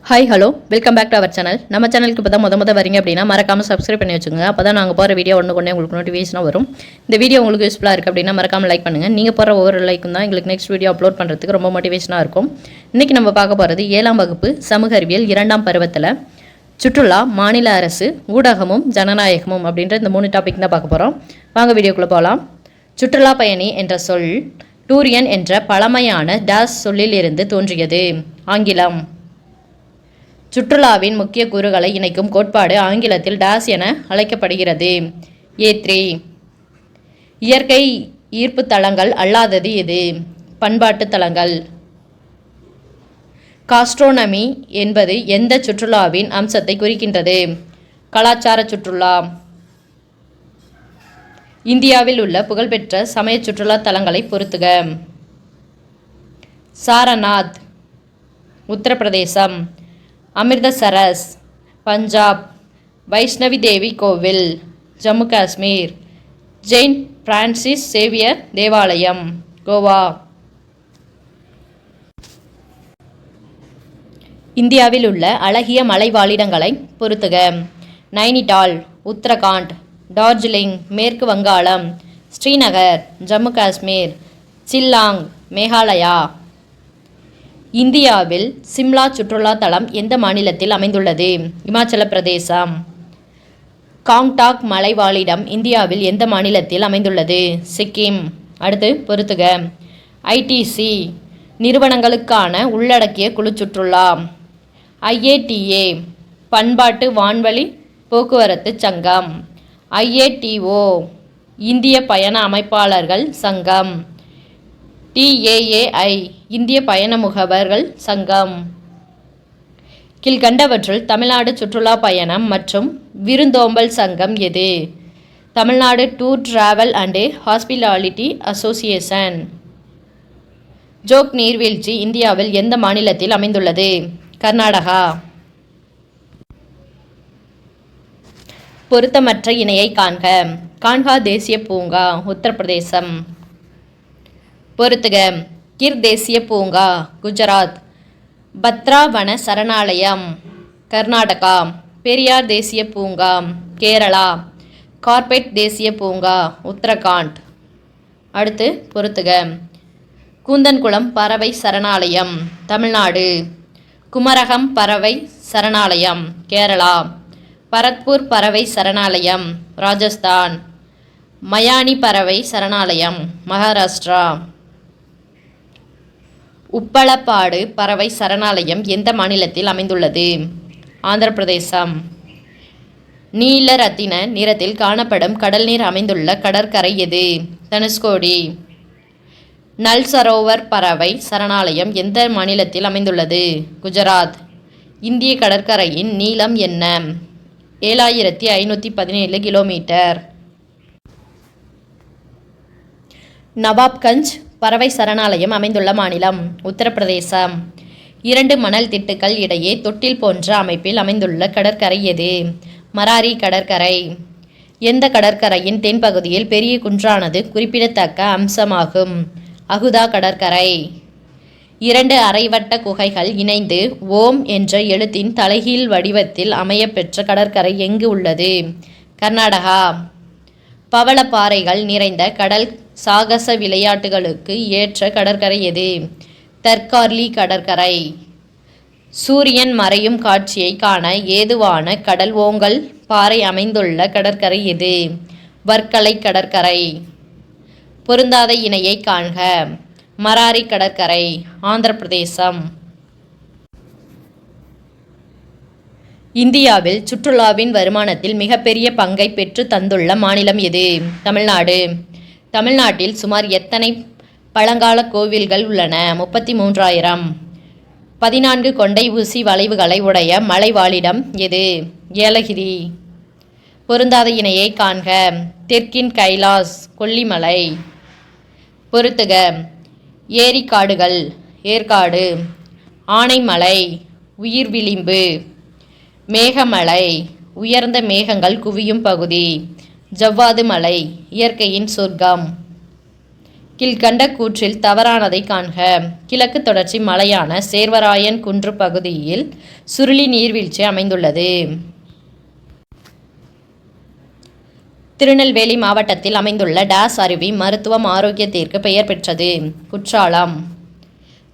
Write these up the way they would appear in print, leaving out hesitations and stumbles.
Hi hello welcome back to our channel. நம்ம சேனலுக்கு இப்போ தான் முத வரீங்க அப்படின்னா மறக்காமல் சப்ஸ்கிரைப் பண்ணி வச்சுக்கோங்க. அப்போ தான் நாங்கள் போகிற வீடியோ ஒன்று உங்களுக்கு நோட்டிஃபிகேஷனாக வரும். இந்த வீடியோ உங்களுக்கு யூஸ்ஃபுல்லாக இருக்குது அப்படின்னா மறக்காமல் லைக் பண்ணுங்கள். நீங்கள் போகிற ஒவ்வொரு லைக்கும் தான் எங்களுக்கு நெக்ஸ்ட் வீடியோ அப்லோட் பண்ணுறதுக்கு ரொம்ப மோட்டிவேஷனாக இருக்கும். இன்றைக்கி நம்ம பார்க்க போகிறது 7ஆம் வகுப்பு சமூக அறிவியல் 2ஆம் பருவத்தில் சுற்றுலா, மாநில அரசு, ஊடகமும் ஜனநாயகமும் அப்படின்ற இந்த 3 டாபிக் தான் பார்க்க போகிறோம். வாங்க வீடியோக்குள்ளே போகலாம். சுற்றுலா பயணி என்ற சொல் டூரியன் என்ற பழமையான டாஸ் சொல்லில் இருந்து தோன்றியது. ஆங்கிலம். சுற்றுலாவின் முக்கிய கூறுகளை இணைக்கும் கோட்பாடு ஆங்கிலத்தில் டாஸ் என அழைக்கப்படுகிறது. A3. இயற்கை ஈர்ப்பு தலங்கள் அல்லாதது எது? பண்பாட்டு தலங்கள். காஸ்ட்ரோனமி என்பது எந்த சுற்றுலாவின் அம்சத்தை குறிக்கின்றது? கலாச்சார சுற்றுலா. இந்தியாவில் உள்ள புகழ்பெற்ற சமய சுற்றுலா தலங்களை பொறுத்துக. சாரநாத் உத்தரப்பிரதேசம், அமிர்தசரஸ் பஞ்சாப், வைஷ்ணவி தேவி கோவில் ஜம்மு காஷ்மீர், ஜெயின் பிரான்சிஸ் சேவியர் தேவாலயம் கோவா. இந்தியாவில் உள்ள அழகிய மலை வாழிடங்களை பொறுத்துக. நைனிடால் உத்தரகாண்ட், டார்ஜிலிங் மேற்கு வங்காளம், ஸ்ரீநகர் ஜம்மு காஷ்மீர், சில்லாங் மேகாலயா. இந்தியாவில் சிம்லா சுற்றுலா தலம் எந்த மாநிலத்தில் அமைந்துள்ளது? இமாச்சல பிரதேசம். காங்டாக் மலை வாழிடம் இந்தியாவில் எந்த மாநிலத்தில் அமைந்துள்ளது? சிக்கிம். அடுத்து பொறுத்துக. ITC நிறுவனங்களுக்கான உள்ளடக்கிய குழு சுற்றுலா. IATA பண்பாட்டு வான்வழி போக்குவரத்து சங்கம். IATO இந்திய பயண அமைப்பாளர்கள் சங்கம். TAAI இந்திய பயண முகவர்கள் சங்கம். கீழ்கண்டவற்றுள் தமிழ்நாடு சுற்றுலா பயணம் மற்றும் விருந்தோம்பல் சங்கம் எது? Tamil Nadu tour travel and hospitality association. Joke நீர்வீழ்ச்சி இந்தியாவில் எந்த மாநிலத்தில் அமைந்துள்ளது? கர்நாடகா. பொருத்தமற்ற இணையை காண்க. கான்ஹா தேசிய பூங்கா உத்தரப்பிரதேசம். பொறுத்துக. கிர் தேசிய பூங்கா குஜராத். பத்ரா வன சரணாலயம் கர்நாடகா. பெரியார் தேசிய பூங்கா கேரளா. கார்பெட் தேசிய பூங்கா உத்தரகாண்ட். அடுத்து பொறுத்துக. கூந்தன்குளம் பறவை சரணாலயம் தமிழ்நாடு. குமரகம் பறவை சரணாலயம் கேரளா. பரத்பூர் பறவை சரணாலயம் ராஜஸ்தான். மயானி பறவை சரணாலயம் மகாராஷ்டிரா. உப்பளப்பாடு பறவை சரணாலயம் எந்த மாநிலத்தில் அமைந்துள்ளது? ஆந்திர பிரதேசம். நீல ரத்தின நிறத்தில் காணப்படும் கடல் நீர் அமைந்துள்ள கடற்கரை எது? தனுஷ்கோடி. நல் சரோவர் பறவை சரணாலயம் எந்த மாநிலத்தில் அமைந்துள்ளது? குஜராத். இந்திய கடற்கரையின் நீளம் என்ன? 7517 கிலோமீட்டர். நவாப்கஞ்ச் பறவை சரணாலயம் அமைந்துள்ள மாநிலம் உத்தரப்பிரதேசம். 2 மணல் திட்டுக்கள் இடையே தொட்டில் போன்ற அமைப்பில் அமைந்துள்ள கடற்கரை எது? மராரி கடற்கரை. எந்த கடற்கரையின் தென்பகுதியில் பெரிய குன்றானது குறிப்பிடத்தக்க அம்சமாகும்? அகுதா கடற்கரை. 2 அரைவட்ட குகைகள் இணைந்து ஓம் என்ற எழுத்தின் தலைகீழ் வடிவத்தில் அமையப்பெற்ற கடற்கரை எங்கு உள்ளது? கர்நாடகா. பவளப்பாறைகள் நிறைந்த கடல் சாகச விளையாட்டுகளுக்கு ஏற்ற கடற்கரை எது? தர்கார்லி கடற்கரை. சூரியன் மறையும் காட்சியை காண ஏதுவான கடல் ஓங்கல் பாறை அமைந்துள்ள கடற்கரை எது? வர்க்கலை கடற்கரை. பொருந்தாத இணையை காண்க. மராரி கடற்கரை ஆந்திர பிரதேசம். இந்தியாவில் சுற்றுலாவின் வருமானத்தில் மிகப்பெரிய பங்கை பெற்று தந்துள்ள மாநிலம் எது? தமிழ்நாடு. தமிழ்நாட்டில் சுமார் எத்தனை பழங்கால கோவில்கள் உள்ளன? 33,000. 14 கொண்டை ஊசி வளைவுகளை உடைய மலை வாழிடம் எது? ஏலகிரி. பொருந்தாத இணையை காண்க. தெற்கின் கைலாஸ் கொல்லிமலை. பொறுத்துக. ஏரிக்காடுகள் ஏற்காடு. ஆனைமலை உயிர் விளிம்பு. மேகமலை உயர்ந்த மேகங்கள் குவியும் பகுதி. ஜவ்வாது மலை இயற்கையின் சொர்க்கம். கீழ்கண்ட கூற்றில் தவறானதை காண்க. கிழக்கு தொடர்ச்சி மலையான சேர்வராயன் குன்று பகுதியில் சுருளி நீர்வீழ்ச்சி அமைந்துள்ளது. திருநெல்வேலி மாவட்டத்தில் அமைந்துள்ள டேஸ் அருவி மருத்துவம் ஆரோக்கியத்திற்கு பெயர் பெற்றது. குற்றாலம்.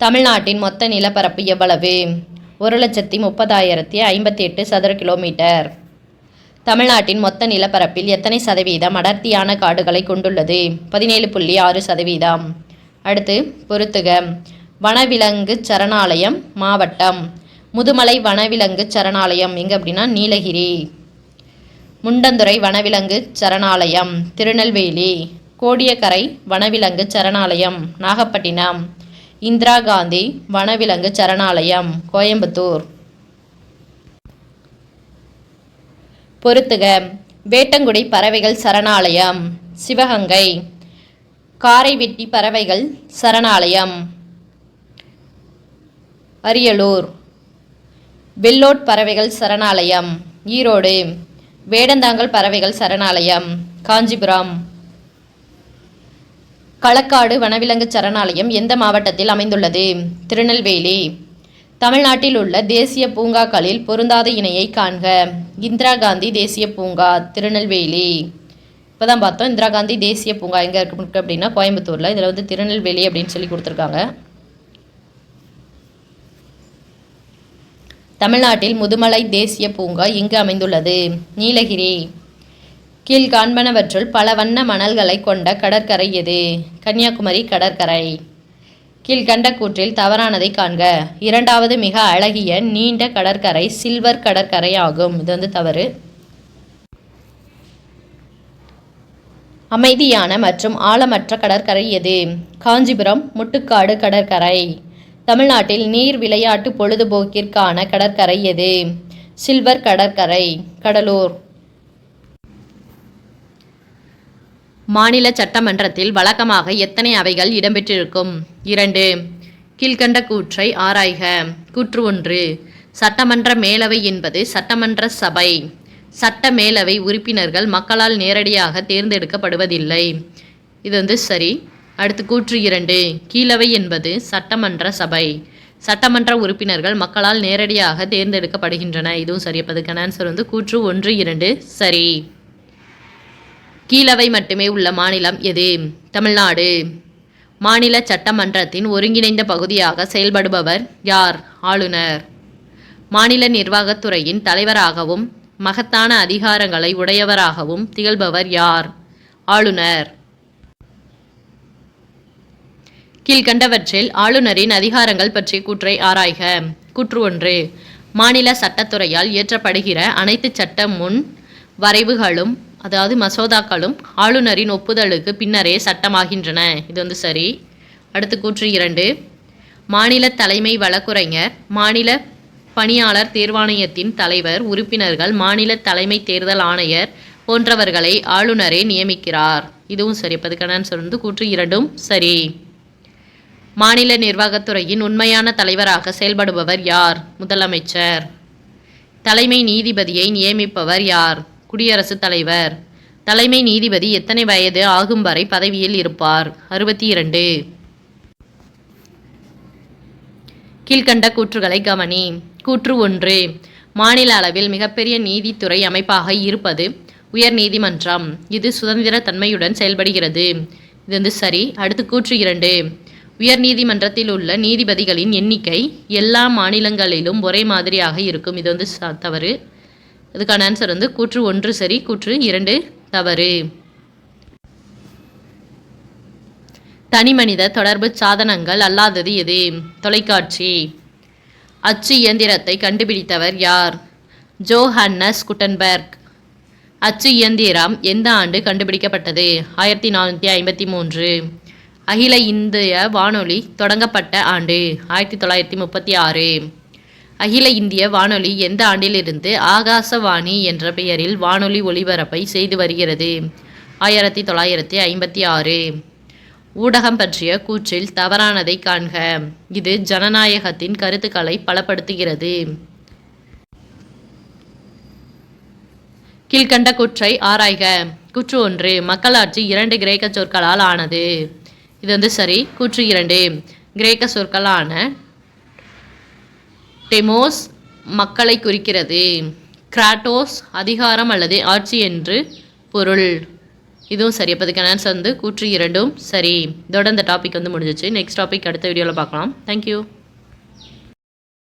தமிழ்நாட்டின் மொத்த நிலப்பரப்பு எவ்வளவு? 1,30,058 சதுர கிலோமீட்டர். தமிழ்நாட்டின் மொத்த நிலப்பரப்பில் எத்தனை சதவீதம் அடர்த்தியான காடுகளை கொண்டுள்ளது? 17.6%. அடுத்து பொறுத்துக. வனவிலங்கு சரணாலயம் மாவட்டம். முதுமலை வனவிலங்கு சரணாலயம் எங்கே அப்படின்னா நீலகிரி. முண்டந்துறை வனவிலங்கு சரணாலயம் திருநெல்வேலி. கோடியக்கரை வனவிலங்கு சரணாலயம் நாகப்பட்டினம். இந்திரா காந்தி வனவிலங்கு சரணாலயம் கோயம்புத்தூர். பொறுத்துக. வேட்டங்குடி பறவைகள் சரணாலயம் சிவகங்கை. காரைவெட்டி பறவைகள் சரணாலயம் அரியலூர். வெள்ளோட் பறவைகள் சரணாலயம் ஈரோடு. வேடந்தாங்கல் பறவைகள் சரணாலயம் காஞ்சிபுரம். களக்காடு வனவிலங்கு சரணாலயம் எந்த மாவட்டத்தில் அமைந்துள்ளது? திருநெல்வேலி. தமிழ்நாட்டில் உள்ள தேசிய பூங்காக்களில் பொருந்தாத இணையை காண்க. இந்திரா காந்தி தேசிய பூங்கா திருநெல்வேலி. இப்போ தான் பார்த்தோம் இந்திரா காந்தி தேசிய பூங்கா எங்கே இருக்கு அப்படின்னா கோயம்புத்தூரில். இதில் திருநெல்வேலி அப்படின்னு சொல்லி கொடுத்துருக்காங்க. தமிழ்நாட்டில் முதுமலை தேசிய பூங்கா எங்கு அமைந்துள்ளது? நீலகிரி. கீழ்காண்பனவற்றுள் பல வண்ண மணல்களை கொண்ட கடற்கரை எது? கன்னியாகுமரி கடற்கரை. கீழ்கண்ட கூற்றில் தவறானதை காண்க. இரண்டாவது மிக அழகிய நீண்ட கடற்கரை சில்வர் கடற்கரை ஆகும். இது தவறு. அமைதியான மற்றும் ஆழமற்ற கடற்கரை எது? காஞ்சிபுரம் முட்டுக்காடு கடற்கரை. தமிழ்நாட்டில் நீர் விளையாட்டு பொழுதுபோக்கிற்கான கடற்கரை எது? சில்வர் கடற்கரை கடலூர். மாநில சட்டமன்றத்தில் வழக்கமாக எத்தனை அவைகள் இடம்பெற்றிருக்கும்? 2. கீழ்கண்ட கூற்றை ஆராய்க. கூற்று 1. சட்டமன்ற மேலவை என்பது சட்டமன்ற சபை. சட்ட மேலவை உறுப்பினர்கள் மக்களால் நேரடியாக தேர்ந்தெடுக்கப்படுவதில்லை. இது சரி. அடுத்து கூற்று 2. கீழவை என்பது சட்டமன்ற சபை. சட்டமன்ற உறுப்பினர்கள் மக்களால் நேரடியாக தேர்ந்தெடுக்கப்படுகின்றன. இதுவும் சரி. அப்பதுக்கான ஆன்சர் கூற்று 1, 2 சரி. கீழவை மட்டுமே உள்ள மாநிலம் எது? தமிழ்நாடு. மாநில சட்டமன்றத்தின் ஒருங்கிணைந்த பகுதியாக செயல்படுபவர் யார்? ஆளுநர். மாநில நிர்வாகத்துறையின் தலைவராகவும் மகத்தான அதிகாரங்களை உடையவராகவும் திகழ்பவர் யார்? ஆளுநர். கீழ்கண்டவற்றில் ஆளுநரின் அதிகாரங்கள் பற்றிய கூற்றை ஆராய்க. கூற்று 1. மாநில சட்டத்துறையால் இயற்றப்படுகிற அனைத்து சட்ட முன் வரைவுகளும் அதாவது மசோதாக்களும் ஆளுநரின் ஒப்புதலுக்கு பின்னரே சட்டமாகின்றன. இது சரி. அடுத்து கூற்று 2. மாநில தலைமை வழக்குரைஞர், மாநில பணியாளர் தேர்வாணையத்தின் தலைவர், உறுப்பினர்கள், மாநில தலைமை தேர்தல் ஆணையர் போன்றவர்களை ஆளுநரே நியமிக்கிறார். இதுவும் சரி. அதுக்கான ஆன்சர் கூற்று 2ம் சரி. மாநில நிர்வாகத்துறையின் உண்மையான தலைவராக செயல்படுபவர் யார்? முதலமைச்சர். தலைமை நீதிபதியை நியமிப்பவர் யார்? குடியரசுத் தலைவர். தலைமை நீதிபதி எத்தனை வயது ஆகும் வரை பதவியில் இருப்பார்? 62. கீழ்கண்ட கூற்றுகளை கவனி. கூற்று 1. மாநில அளவில் மிகப்பெரிய நீதித்துறை அமைப்பாக இருப்பது உயர் நீதிமன்றம். இது சுதந்திர தன்மையுடன் செயல்படுகிறது. இது சரி. அடுத்து கூற்று 2. உயர் நீதிமன்றத்தில் உள்ள நீதிபதிகளின் எண்ணிக்கை எல்லா மாநிலங்களிலும் ஒரே மாதிரியாக இருக்கும். இது தவறு. இதுக்கான ஆன்சர் கூற்று 1 சரி. கூற்று 2 தவறு. தனிமனித தொடர்பு சாதனங்கள் அல்லாதது எது? தொலைக்காட்சி. அச்சு இயந்திரத்தை கண்டுபிடித்தவர் யார்? Johannes Gutenberg. அச்சு இயந்திரம் எந்த ஆண்டு கண்டுபிடிக்கப்பட்டது? 1453. அகில இந்திய வானொலி தொடங்கப்பட்ட ஆண்டு? 1936. அகில இந்திய வானொலி எந்த ஆண்டிலிருந்து ஆகாசவாணி என்ற பெயரில் வானொலி ஒலிபரப்பை செய்து வருகிறது? 1956. ஊடகம் பற்றிய கூற்றில் தவறானதை காண்க. இது ஜனநாயகத்தின் கருத்துக்களை பலப்படுத்துகிறது. கீழ்கண்ட கூற்றை ஆராய்க. கூற்று 1. மக்களாட்சி 2 கிரேக்க சொற்களால் ஆனது. இது வந்து சரி. கூற்று 2, கிரேக்க சொற்களான டெமோஸ் மக்களை குறிக்கிறது. கிராட்டோஸ் அதிகாரம் அல்லது ஆட்சி என்று பொருள். இதுவும் சரி. அப்போ இதுக்கான ஆன்சர் வந்து கூற்று 2ம் சரி. இதோட இந்த டாபிக் வந்து முடிஞ்சிச்சு. நெக்ஸ்ட் டாபிக் அடுத்த வீடியோவில் பார்க்கலாம். தேங்க்யூ.